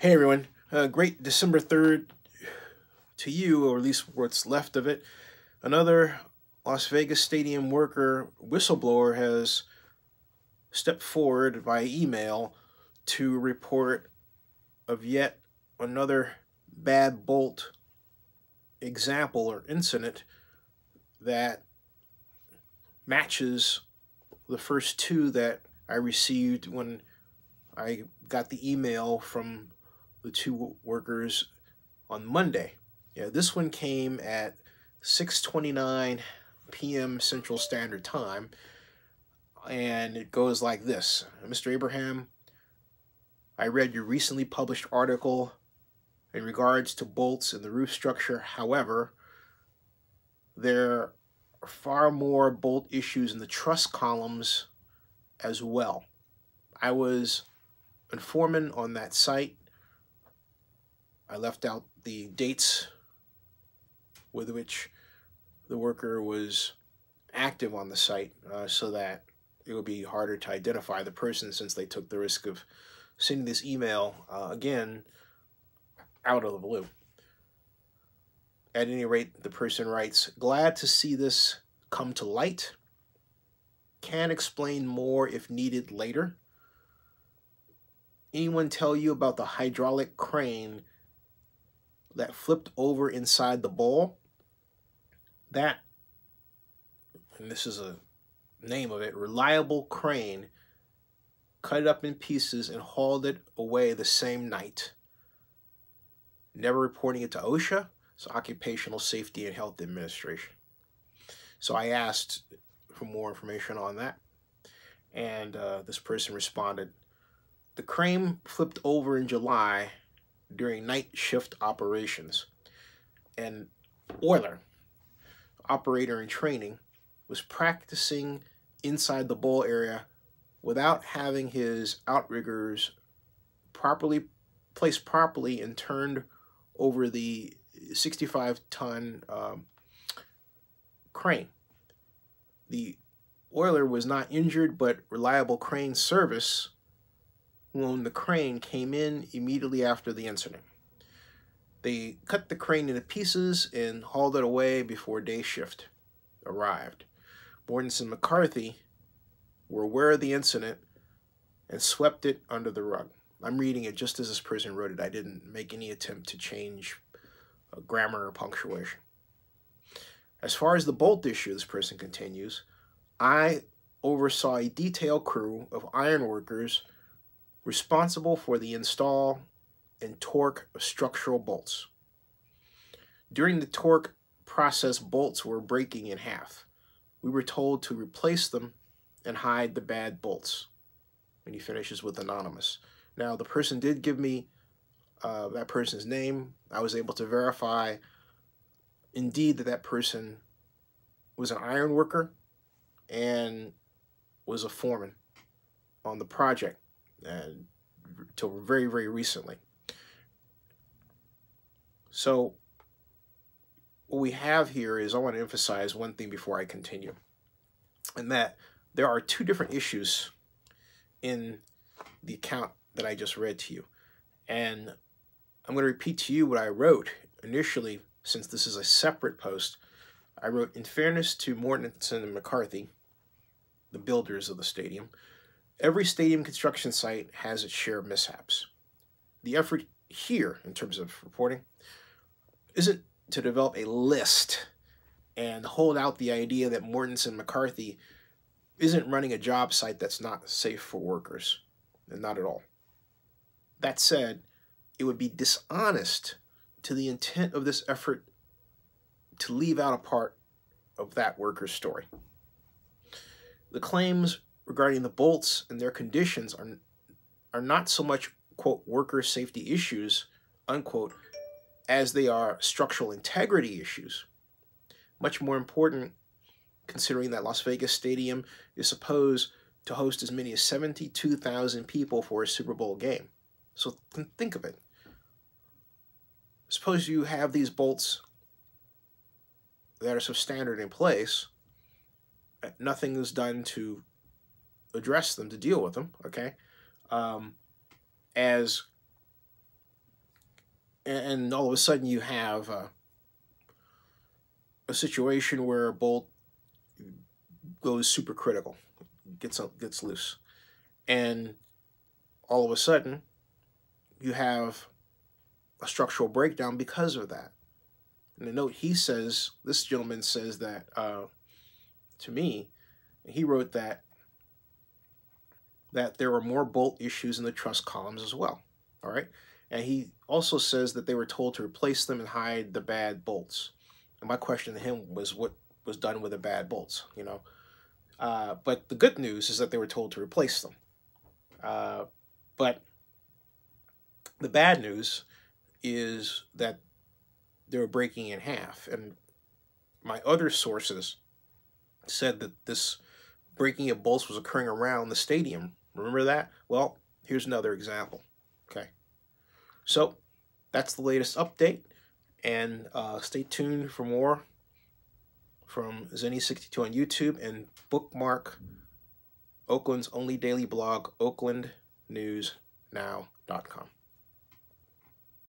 Hey everyone, great December 3rd to you, or at least what's left of it. Another Las Vegas stadium worker whistleblower has stepped forward via email to report of yet another bad bolt example or incident that matches the first two that I received when I got the email from the two workers on Monday. Yeah, this one came at 6:29 p.m. Central Standard Time, and it goes like this. Mr. Abraham, I read your recently published article in regards to bolts in the roof structure. However, there are far more bolt issues in the truss columns as well. I was a foreman on that site. I left out the dates with which the worker was active on the site so that it would be harder to identify the person, since they took the risk of sending this email again out of the blue. At any rate, the person writes, glad to see this come to light. Can explain more if needed later. Anyone tell you about the hydraulic crane that flipped over inside the ball? That, and this is a name of it, reliable crane, cut it up in pieces and hauled it away the same night. Never reporting it to OSHA, so Occupational Safety and Health Administration. So I asked for more information on that, and this person responded, the crane flipped over in July during night shift operations. An oiler, operator in training, was practicing inside the ball area without having his outriggers placed properly and turned over the 65-ton crane. The oiler was not injured, but reliable crane service, who owned the crane, came in immediately after the incident. They cut the crane into pieces and hauled it away before day shift arrived. Mortenson and McCarthy were aware of the incident and swept it under the rug. I'm reading it just as this person wrote it. I didn't make any attempt to change grammar or punctuation. As far as the bolt issue, this person continues, I oversaw a detailed crew of iron workers responsible for the install and torque of structural bolts. During the torque process, bolts were breaking in half. We were told to replace them and hide the bad bolts. And he finishes with anonymous. Now, the person did give me that person's name. I was able to verify indeed that person was an iron worker and was a foreman on the project until very, very recently. So what we have here is, I want to emphasize one thing before I continue, and that there are two different issues in the account that I just read to you. And I'm going to repeat to you what I wrote initially, since this is a separate post. I wrote, in fairness to Mortenson and McCarthy, the builders of the stadium, every stadium construction site has its share of mishaps. The effort here, in terms of reporting, isn't to develop a list and hold out the idea that Mortenson and McCarthy isn't running a job site that's not safe for workers, and not at all. That said, it would be dishonest to the intent of this effort to leave out a part of that worker's story. The claims regarding the bolts and their conditions are not so much, quote, worker safety issues, unquote, as they are structural integrity issues. Much more important, considering that Las Vegas Stadium is supposed to host as many as 72,000 people for a Super Bowl game. So think of it. Suppose you have these bolts that are substandard in place. Nothing is done to address them, to deal with them, okay? As and all of a sudden you have a situation where a bolt goes supercritical, gets loose, and all of a sudden you have a structural breakdown because of that. In the note, this gentleman says that to me, he wrote that there were more bolt issues in the truss columns as well. All right, and he also says that they were told to replace them and hide the bad bolts. And my question to him was, what was done with the bad bolts? You know, but the good news is that they were told to replace them. But the bad news is that they were breaking in half. And my other sources said that this breaking of bolts was occurring around the stadium. Remember that? Well, here's another example. Okay. So that's the latest update. And stay tuned for more from Zenny62 on YouTube, and bookmark Oakland's only daily blog, oaklandnewsnow.com.